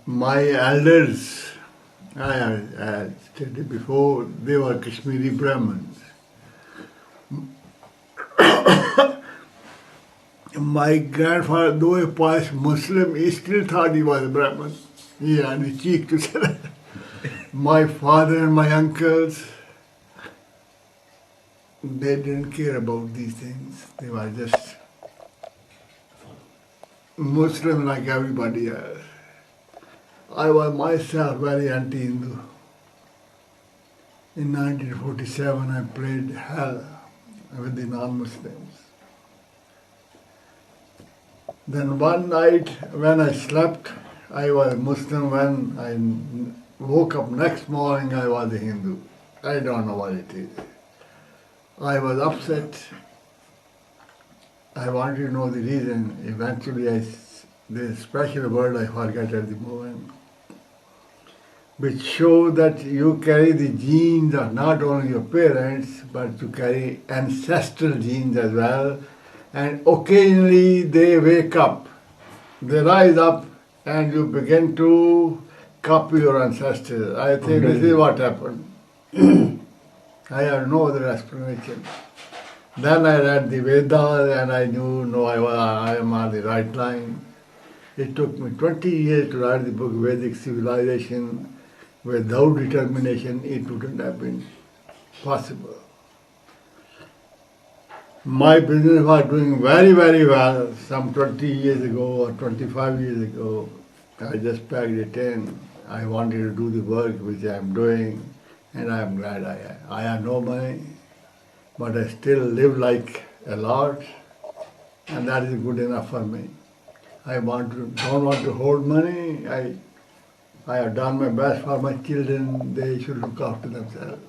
My elders, I stated before, they were Kashmiri Brahmins. My grandfather, though a pious Muslim, he still thought he was a Brahmin. He had the cheek to say that. My father and my uncles, they didn't care about these things. They were just Muslim like everybody else. I was myself very anti-Hindu. In 1947, I played hell with the non-Muslims. Then one night when I slept, I was Muslim. When I woke up next morning, I was a Hindu. I don't know what it is. I was upset. I wanted to know the reason. Eventually, the special word I forgot at the moment, which show that you carry the genes of not only your parents, but you carry ancestral genes as well. And occasionally they wake up, they rise up, and you begin to copy your ancestors. I think this is what happened. I have no other explanation. Then I read the Vedas and I knew, no, I am on the right line. It took me 20 years to write the book Vedic Civilization. Without determination, it wouldn't have been possible. My business was doing very, very well some 20 years ago or 25 years ago. I just packed it in. I wanted to do the work which I am doing, and I am glad I have no money, but I still live like a lord, and that is good enough for me. I don't want to hold money. I have done my best for my children. They should look after themselves.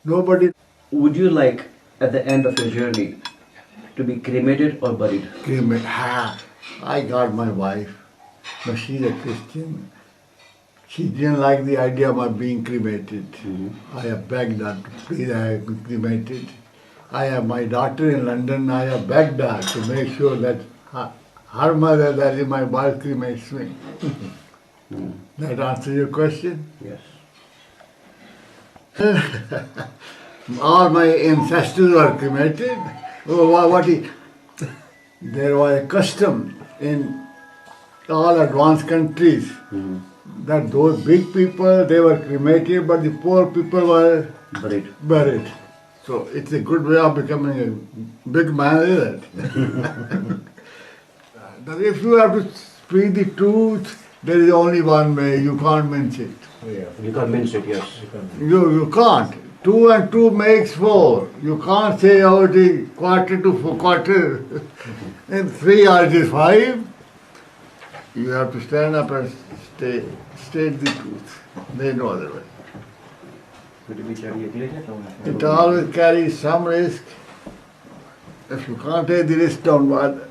Nobody. Would you like, at the end of your journey, to be cremated or buried? Cremated. I got my wife, but she's a Christian. She didn't like the idea of my being cremated. I have begged her to please have me cremated. I have my daughter in London. I have begged her to make sure that her mother, that is my wife, cremates me. That answers your question? Yes. All my ancestors were cremated. There was a custom in all advanced countries that those big people, they were cremated, but the poor people were buried. So it's a good way of becoming a big man, isn't it? But if you have to speak the truth, there is only one way. You can't mince it. Yeah. You can't mince it, yes. You can't. 2 and 2 makes 4. You can't say, oh, it is quarter to 4 quarter. And 3 hours is 5. You have to stand up and state the truth. There is no other way. It always carries some risk. If you can't take the risk, don't bother.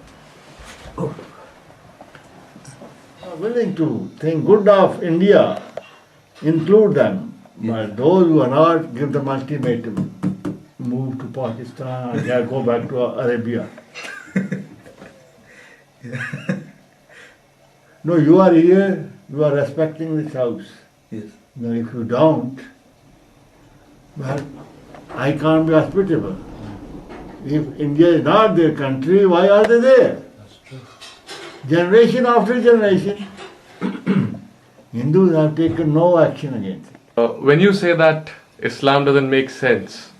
I'm willing to think good of India, include them. But those who are not, give them ultimatum. Move to Pakistan, or go back to Arabia. No, you are here, you are respecting this house. Yes. Now if you don't, well, I can't be hospitable. If India is not their country, why are they there? That's true. Generation after generation, Hindus have taken no action against it. When you say that Islam doesn't make sense,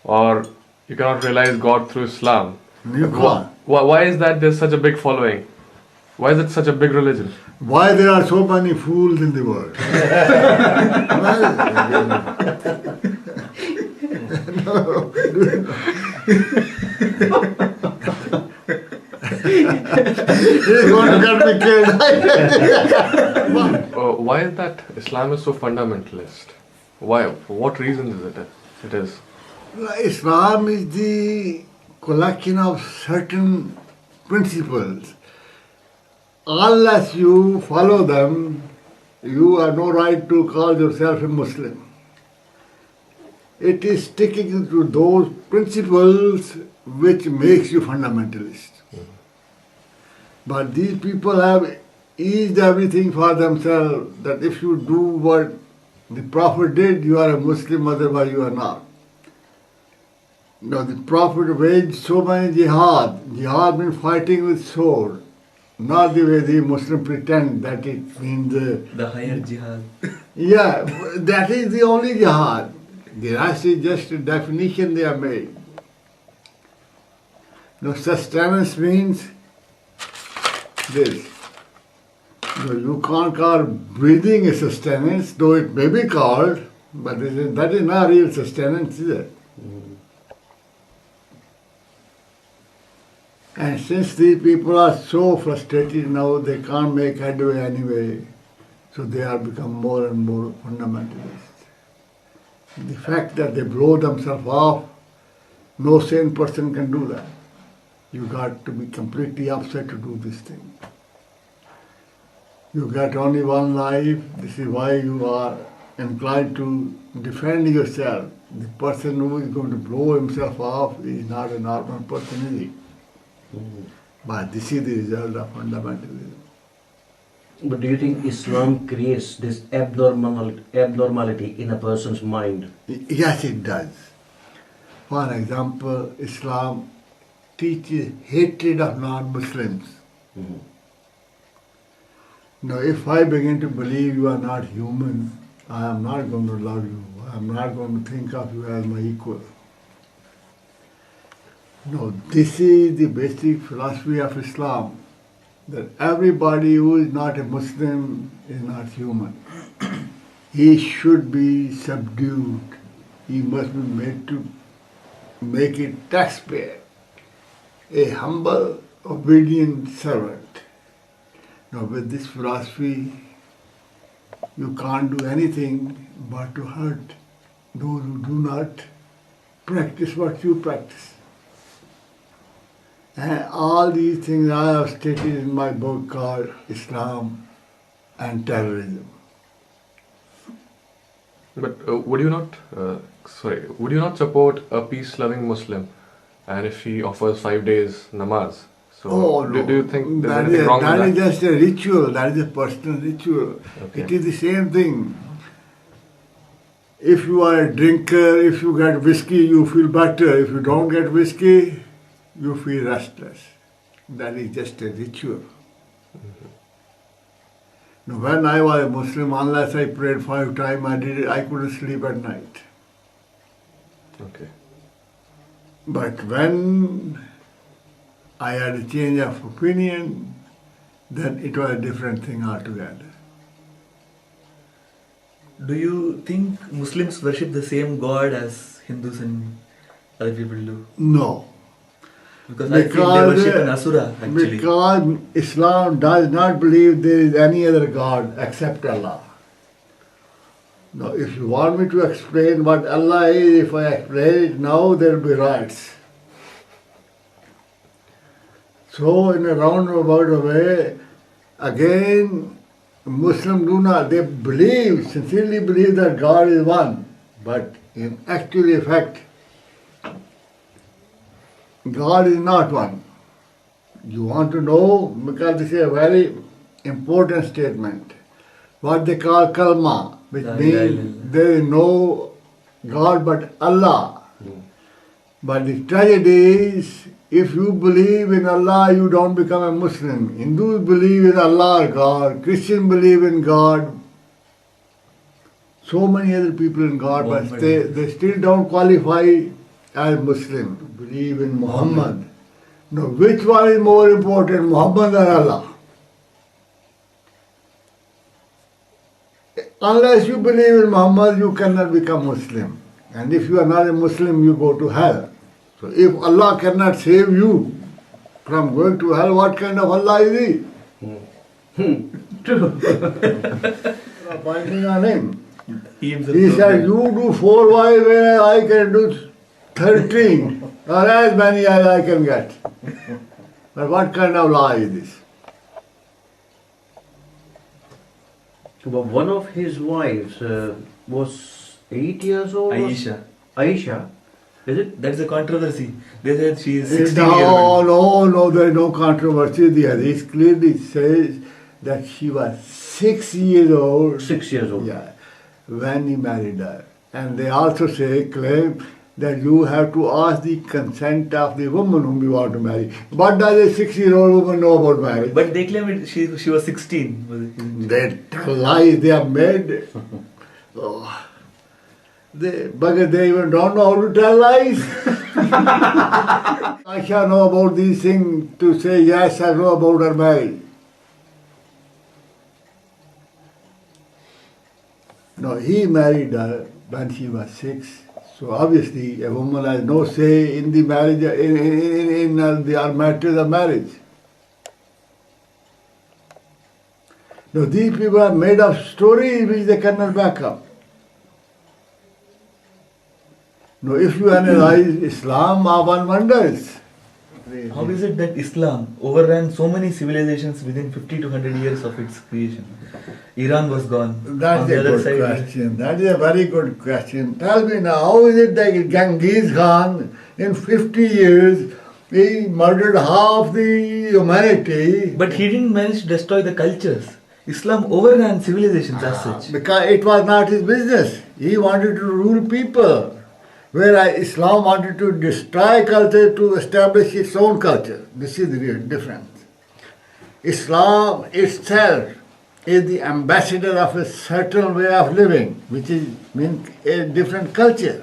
or you cannot realize God through Islam, You can't. why is that there's such a big following? Why is it such a big religion? Why there are so many fools in the world? He's going to get me killed. Why is that Islam is so fundamentalist? Why? For what reason is it is? Islam is the collection of certain principles. Unless you follow them, you have no right to call yourself a Muslim. It is sticking to those principles which makes you fundamentalist. But these people have eased everything for themselves, that if you do what the Prophet did, you are a Muslim, otherwise you are not. Now the Prophet waged so many jihad. Jihad means fighting with sword. Not the way the Muslim pretend that it means The higher jihad. yeah, that is the only jihad. The rest is just a definition they have made. Now sustenance means this. No, you can't call breathing a sustenance, though it may be called, but that is not real sustenance, is it? And since these people are so frustrated now, they can't make headway anyway, so they are become more and more fundamentalists. The fact that they blow themselves off, no sane person can do that. You got to be completely upset to do this thing. You got only one life. This is why you are inclined to defend yourself. The person who is going to blow himself off is not a normal person, is he? But this is the result of fundamentalism. But do you think Islam creates this abnormality in a person's mind? Yes, it does. For example, Islam teaches hatred of non-Muslims. Now, if I begin to believe you are not human, I am not going to love you. I am not going to think of you as my equal. No, this is the basic philosophy of Islam, that everybody who is not a Muslim is not human. He should be subdued. He must be made to make a taxpayer, a humble, obedient servant. Now, with this philosophy, you can't do anything but to hurt those who do not practice what you practice. And all these things I have stated in my book called Islam and Terrorism. But would you not support a peace-loving Muslim, and if he offers 5 days namaz? So do you think there's anything wrong with that? That is just a ritual. That is a personal ritual. Okay. It is the same thing. If you are a drinker, if you get whiskey, you feel better. If you don't get whiskey, you feel restless. That is just a ritual. Now, when I was a Muslim, unless I prayed 5 times, I couldn't sleep at night. Okay. But when I had a change of opinion, then it was a different thing altogether. Do you think Muslims worship the same God as Hindus and other people do? No. Because I feel they worship an Asura actually. Because Islam does not believe there is any other God except Allah. Now, if you want me to explain what Allah is, if I explain it now, there will be riots. So, in a roundabout way, again, Muslims do not, they believe, sincerely believe that God is one, but in actual effect, God is not one. You want to know, because this is a very important statement, what they call kalma, which means there is no God but Allah. But the tragedy is, if you believe in Allah, you don't become a Muslim. Hindus believe in Allah, God. Christians believe in God. So many other people in God, but they still don't qualify as Muslim. Believe in Muhammad. Now, which one is more important, Muhammad or Allah? Unless you believe in Muhammad, you cannot become Muslim. And if you are not a Muslim, you go to hell. So if Allah cannot save you from going to hell, what kind of Allah is He? True. Pointing on Him. He said, you do 4 wives, whereas I can do 13, or as many as I can get. But what kind of law is this? But one of his wives was 8 years old. Aisha. Aisha, is it? That's a controversy. They said she is 16 years old. No, there is no controversy. The Hadith clearly says that she was 6 years old. 6 years old. Yeah, when he married her. And they also claim that you have to ask the consent of the woman whom you want to marry. What does a 6-year-old woman know about marriage? But they claim she was 16. They tell lies they have made. Oh. They even don't know how to tell lies. I shall know about these things to say yes, I know about her marriage. No, he married her when she was 6. So obviously a woman has no say in the marriage, in the matters of marriage. Now these people have made up stories which they cannot back up. Now if you analyze Islam, one wonders. How is it that Islam overran so many civilizations within 50 to 100 years of its creation? Iran was gone. That's On a the other good side, question. That is a very good question. Tell me now, how is it that Genghis Khan, in 50 years, he murdered half the humanity? But he didn't manage to destroy the cultures. Islam overran civilizations as such. Because it was not his business. He wanted to rule people. Whereas Islam wanted to destroy culture to establish its own culture. This is the real difference. Islam itself is the ambassador of a certain way of living, which means a different culture.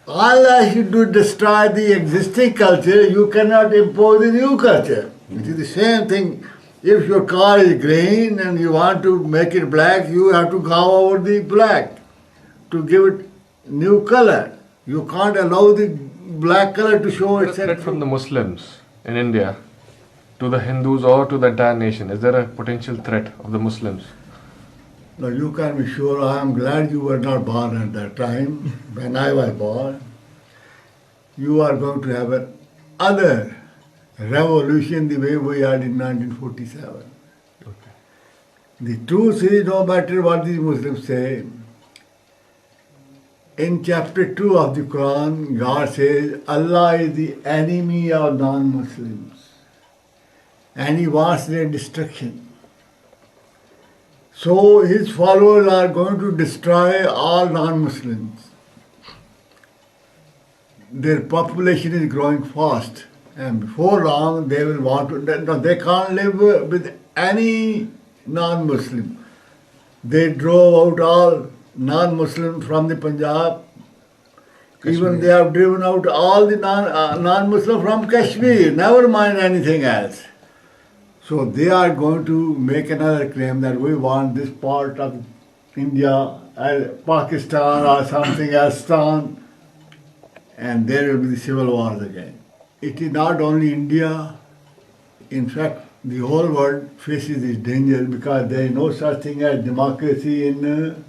Allah should do destroy the existing culture, you cannot impose a new culture. It is the same thing. If your car is green and you want to make it black, you have to go over the black to give it new color. You can't allow the black color to show Is there a itself. threat from the Muslims in India to the Hindus or to the entire nation? Is there a potential threat of the Muslims? Now you can be sure I am glad you were not born at that time when I was born. You are going to have another revolution the way we had in 1947. Okay. The truth is, no matter what these Muslims say, in chapter 2 of the Quran, God says Allah is the enemy of non-Muslims and He wants their destruction. So His followers are going to destroy all non-Muslims. Their population is growing fast, and before long they will want to, they can't live with any non-Muslim. They drove out all non-Muslims from the Punjab. Even they have driven out all the non-Muslims from Kashmir, never mind anything else. So they are going to make another claim that we want this part of India, Pakistan or something else, and there will be the civil wars again. It is not only India, in fact, the whole world faces this danger because there is no such thing as democracy in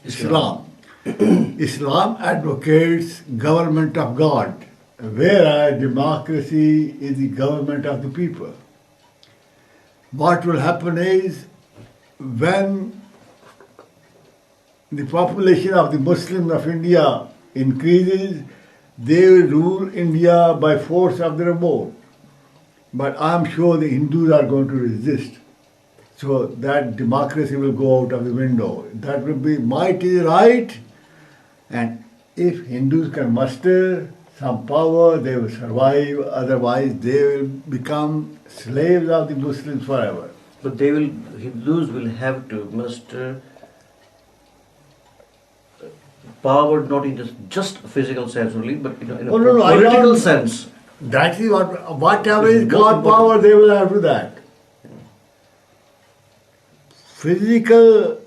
Islam. Islam advocates government of God, whereas democracy is the government of the people. What will happen is, when the population of the Muslims of India increases, they will rule India by force of their vote. But I am sure the Hindus are going to resist. So that democracy will go out of the window. That will be might is right. And if Hindus can muster some power, they will survive. Otherwise, they will become slaves of the Muslims forever. But Hindus will have to muster power not in just physical sense only, but in a political sense. That is whatever is called power, they will have to that. Physical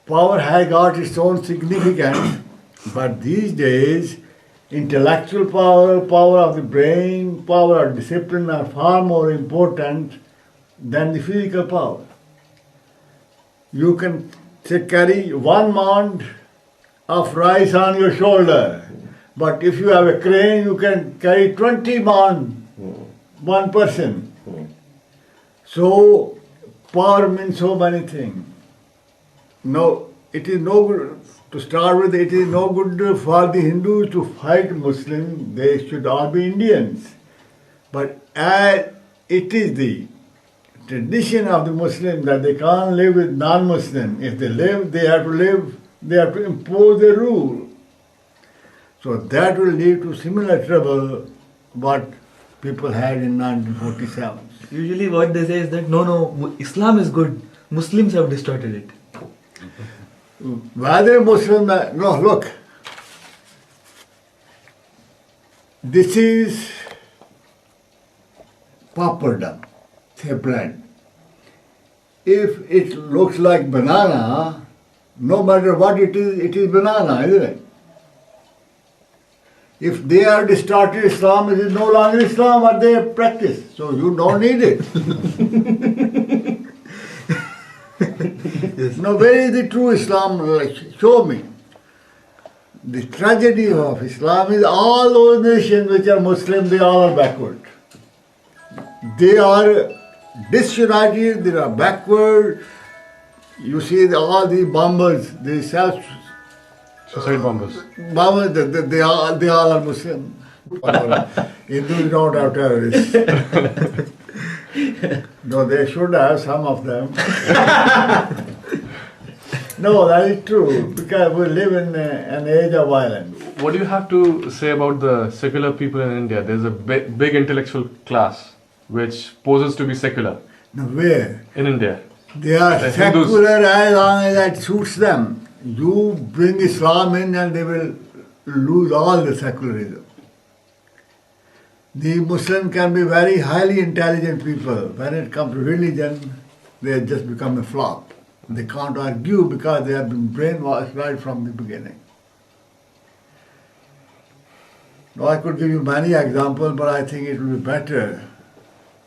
power has got its own significance, but these days, intellectual power, power of the brain, power of discipline are far more important than the physical power. You can carry 1 mound of rice on your shoulder, but if you have a crane, you can carry 20 mound, one person. So, power means so many things. No, it is no good, to start with, it is no good for the Hindus to fight Muslims, they should all be Indians. But as it is the tradition of the Muslim that they can't live with non-Muslim. If they live, they have to impose a rule. So that will lead to similar trouble what people had in 1947. Usually what they say is that no, Islam is good. Muslims have distorted it. Whether Muslim, no, look, this is papadam, say bread. If it looks like banana, no matter what it is banana, isn't it? If they have distorted Islam, it is no longer Islam what they practice. So you don't need it. Yes. Now, where is the true Islam? Show me. The tragedy of Islam is all those nations which are Muslim, they all are backward. They are disunited, they are backward. You see all the bombers, they Suicide bombers. they all are Muslim. Hindus don't have terrorists. No, they should have some of them. No, that is true, because we live in an age of violence. What do you have to say about the secular people in India? There's a big intellectual class which poses to be secular Now where? in India. They are The Hindus. secular as long as that suits them. You bring Islam in and they will lose all the secularism. The Muslim can be very highly intelligent people. When it comes to religion, they just become a flop. They can't argue because they have been brainwashed right from the beginning. Now I could give you many examples, but I think it will be better.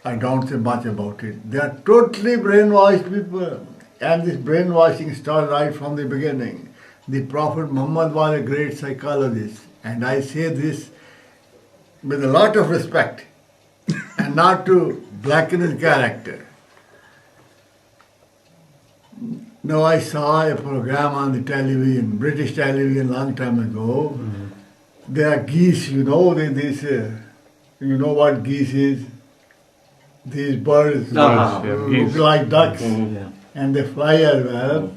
I don't say much about it. They are totally brainwashed people. And this brainwashing started right from the beginning. The Prophet Muhammad was a great psychologist. And I say this with a lot of respect and not to blacken his character. No, I saw a program on the television, British television, long time ago. Mm-hmm. There are geese, you know, you know what geese is? These birds look like ducks, and they fly as well.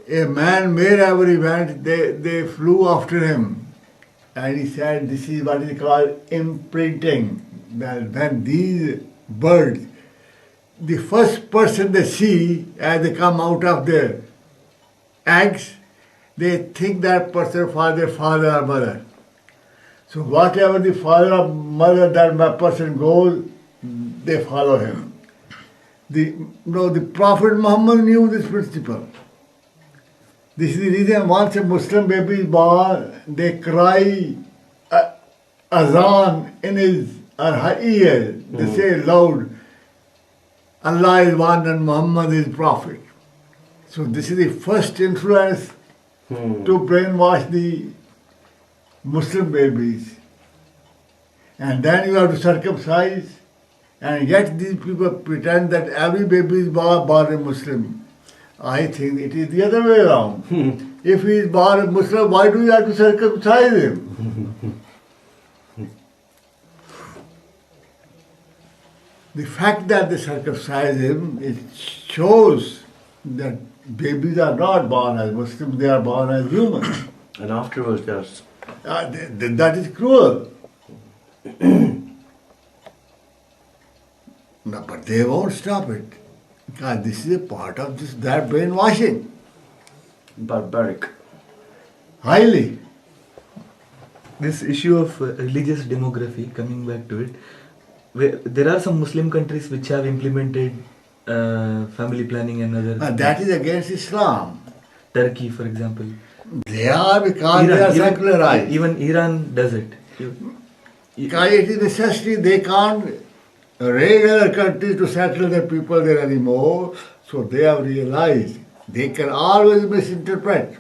A man, wherever he went, they flew after him. And he said, this is what is called imprinting. That when these birds, the first person they see as they come out of their eggs, they think that person for their father or mother. So whatever the father or mother that person goes, they follow him. The Prophet Muhammad knew this principle. This is the reason once a Muslim baby is born, they cry azan in his or her ear. They say loud, Allah is one and Muhammad is Prophet. So this is the first influence to brainwash the Muslim babies. And then you have to circumcise, and yet these people pretend that every baby is born a Muslim. I think it is the other way around. If he is born a Muslim, why do you have to circumcise him? The fact that they circumcise him, it shows that babies are not born as Muslims, they are born as humans. And afterwards there's... That is cruel. No, but they won't stop it. Because this is a part of their brainwashing. barbaric. Highly. This issue of religious demography, coming back to it, there are some Muslim countries which have implemented family planning and other. That is against Islam. Turkey, for example. They are because they are secularized. Even Iran does it. Because it is necessary, they can't raid other countries to settle their people there anymore. So they have realized they can always misinterpret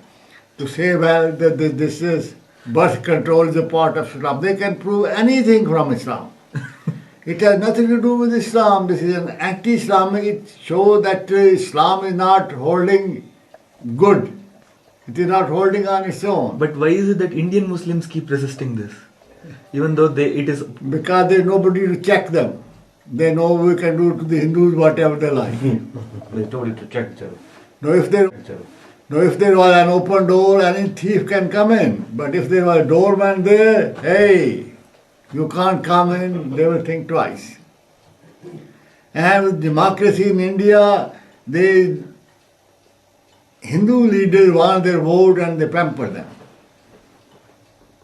to say, well, this is birth control is a part of Islam. They can prove anything from Islam. It has nothing to do with Islam. This is an anti-Islamic. It shows that Islam is not holding good. It is not holding on its own. But why is it that Indian Muslims keep resisting this? Even though it is... Because there is nobody to check them. they know we can do to the Hindus whatever they like. They told you to check the Now if there was an open door, any thief can come in. But if there was a doorman there, hey, you can't come in, they will think twice. And with democracy in India, the Hindu leaders want their vote and they pamper them.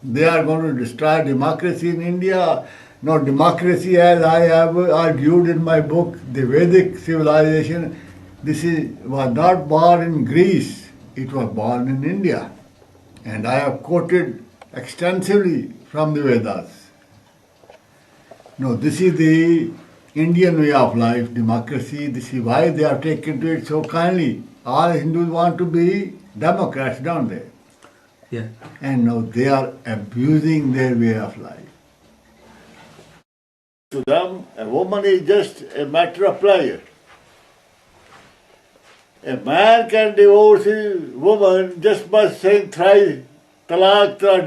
They are going to destroy democracy in India. Now democracy, as I have argued in my book, the Vedic civilization, was not born in Greece, it was born in India. And I have quoted extensively from the Vedas. No, this is the Indian way of life, democracy. This is why they have taken to it so kindly. All Hindus want to be democrats, don't they? Yeah. And now they are abusing their way of life. To them, a woman is just a matter of pleasure. A man can divorce his woman just by saying thrice, talaq, I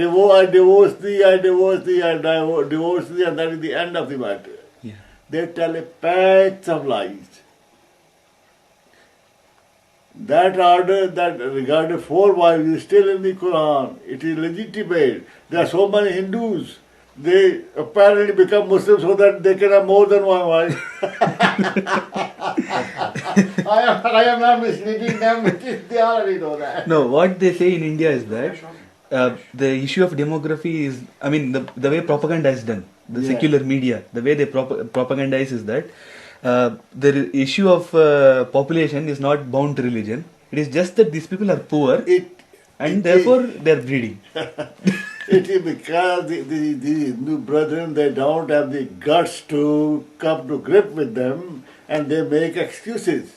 divorce thee, I divorce thee, I divorce thee, and that is the end of the matter. Yeah. They tell a patch of lies. That order that regarded 4 wives is still in the Quran. It is legitimate. There are so many Hindus. They apparently become Muslims so that they can have more than one wife. I am not misleading them, they already know that. No, what they say in India is that the issue of demography is, I mean, the way propaganda is done, the secular media, the way they propagandize is that the issue of population is not bound to religion. It is just that these people are poor and therefore they are breeding. It is because the Hindu brethren, they don't have the guts to come to grip with them and they make excuses.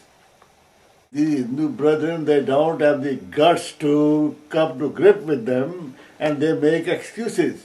The Hindu brethren, they don't have the guts to come to grip with them and they make excuses.